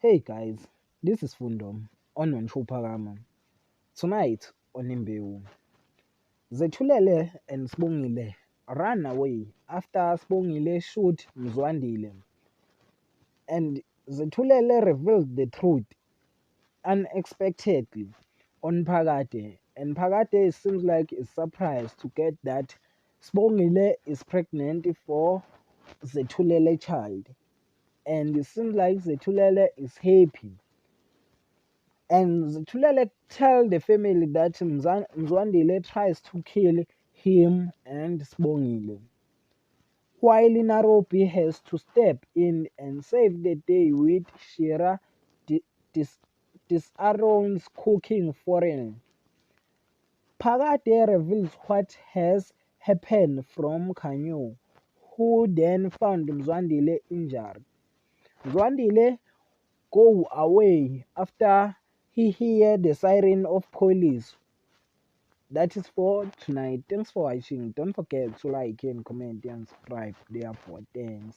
Hey guys, this is Fundom on Nonchupagama. Tonight on Imbewu, Zethulele and Sbongile ran away after Sbongile shoot Mzwandile, and Zethulele revealed the truth unexpectedly on Phakade, and Phakade seems like is surprised to get that Sbongile is pregnant for Zethulele child, and it seems like Zethulele is happy. And Tulele tell the family that Mzwandile tries to kill him and Sbongile, while Nairobi has to step in and save the day with Shira di- dis- disarms cooking foreign. Phakade reveals what has happened from Kanyo, who then found Mzwandile injured. Mzwandile go away after he hear the siren of police. That is for tonight. Thanks for watching. Don't forget to like and comment and subscribe. Therefore, thanks.